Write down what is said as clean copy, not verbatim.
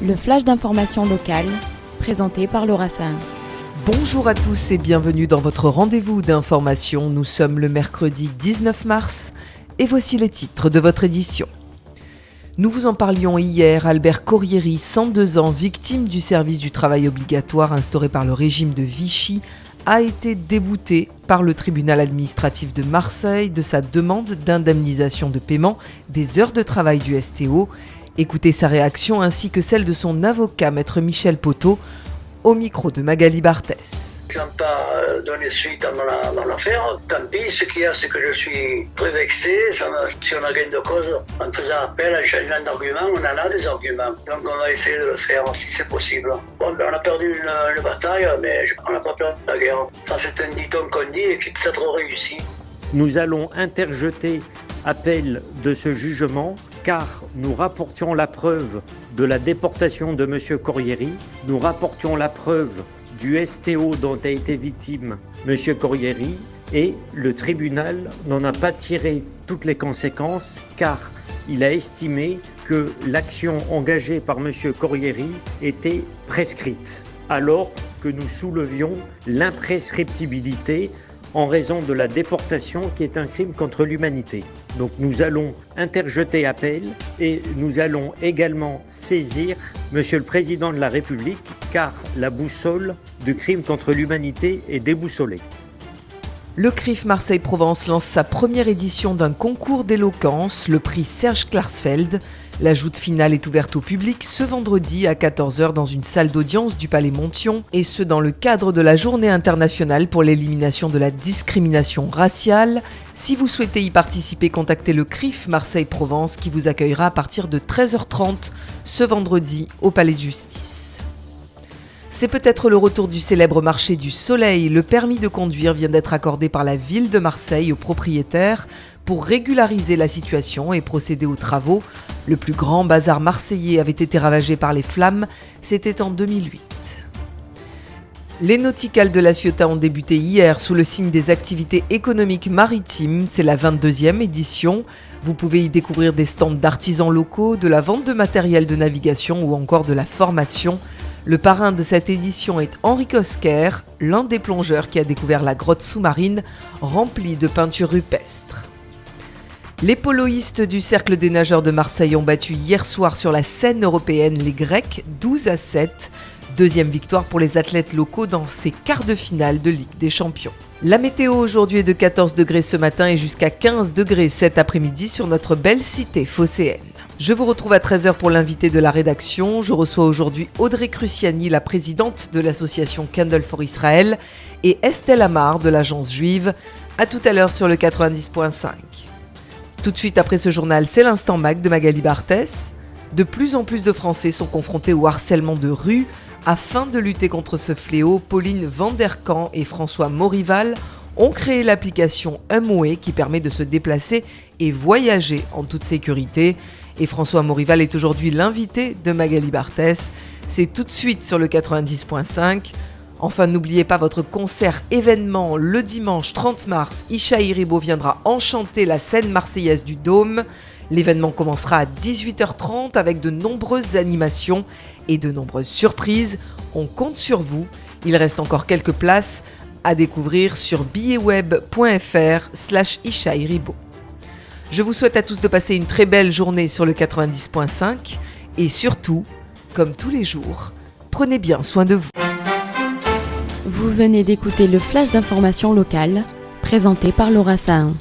Le flash d'information locale, présenté par Laura Sahin. Bonjour à tous et bienvenue dans votre rendez-vous d'information. Nous sommes le mercredi 19 mars et voici les titres de votre édition. Nous vous en parlions hier, Albert Corrieri, 102 ans, victime du service du travail obligatoire instauré par le régime de Vichy, a été débouté par le tribunal administratif de Marseille de sa demande d'indemnisation de paiement des heures de travail du STO. Écoutez sa réaction ainsi que celle de son avocat, maître Michel Poteau, au micro de Magali Barthès. Ils n'ont pas donné suite à mon affaire. Tant pis, ce qu'il y a, c'est que je suis très vexé. Si on a gain de cause, en faisant appel, en changeant d'argument, on en a des arguments. Donc on va essayer de le faire si c'est possible. Bon, on a perdu une bataille, mais on n'a pas perdu la guerre. Ça, c'est un dicton qu'on dit et qui peut-être réussi. Nous allons interjeter appel de ce jugement car nous rapportions la preuve de la déportation de M. Corrieri, nous rapportions la preuve du STO dont a été victime M. Corrieri et le tribunal n'en a pas tiré toutes les conséquences car il a estimé que l'action engagée par M. Corrieri était prescrite alors que nous soulevions l'imprescriptibilité en raison de la déportation qui est un crime contre l'humanité. Donc nous allons interjeter appel et nous allons également saisir Monsieur le Président de la République car la boussole du crime contre l'humanité est déboussolée. Le CRIF Marseille-Provence lance sa première édition d'un concours d'éloquence, le prix Serge Klarsfeld. La joute finale est ouverte au public ce vendredi à 14h dans une salle d'audience du Palais Monthyon, et ce dans le cadre de la Journée internationale pour l'élimination de la discrimination raciale. Si vous souhaitez y participer, contactez le CRIF Marseille-Provence qui vous accueillera à partir de 13h30 ce vendredi au Palais de Justice. C'est peut-être le retour du célèbre marché du soleil. Le permis de conduire vient d'être accordé par la ville de Marseille aux propriétaires pour régulariser la situation et procéder aux travaux. Le plus grand bazar marseillais avait été ravagé par les flammes, c'était en 2008. Les nauticales de La Ciotat ont débuté hier sous le signe des activités économiques maritimes. C'est la 22e édition. Vous pouvez y découvrir des stands d'artisans locaux, de la vente de matériel de navigation ou encore de la formation. Le parrain de cette édition est Henri Cosquer, l'un des plongeurs qui a découvert la grotte sous-marine remplie de peintures rupestres. Les poloistes du Cercle des nageurs de Marseille ont battu hier soir sur la scène européenne les Grecs 12-7. Deuxième victoire pour les athlètes locaux dans ces quarts de finale de Ligue des Champions. La météo aujourd'hui est de 14 degrés ce matin et jusqu'à 15 degrés cet après-midi sur notre belle cité phocéenne. Je vous retrouve à 13h pour l'invité de la rédaction. Je reçois aujourd'hui Audrey Cruciani, la présidente de l'association Candle for Israel, et Estelle Amar de l'agence juive. À tout à l'heure sur le 90.5. Tout de suite après ce journal, c'est l'instant Mag de Magali Barthès. De plus en plus de Français sont confrontés au harcèlement de rue. Afin de lutter contre ce fléau, Pauline Vanderkamp et François Morival ont créé l'application Umway qui permet de se déplacer et voyager en toute sécurité. Et François Morival est aujourd'hui l'invité de Magali Barthès. C'est tout de suite sur le 90.5. Enfin, n'oubliez pas votre concert événement le dimanche 30 mars. Isha Iribo viendra enchanter la scène marseillaise du Dôme. L'événement commencera à 18h30 avec de nombreuses animations et de nombreuses surprises. On compte sur vous. Il reste encore quelques places à découvrir sur billetweb.fr/Isha Iribo. Je vous souhaite à tous de passer une très belle journée sur le 90.5 et surtout, comme tous les jours, prenez bien soin de vous. Vous venez d'écouter le flash d'information locale, présenté par Laura Sahin.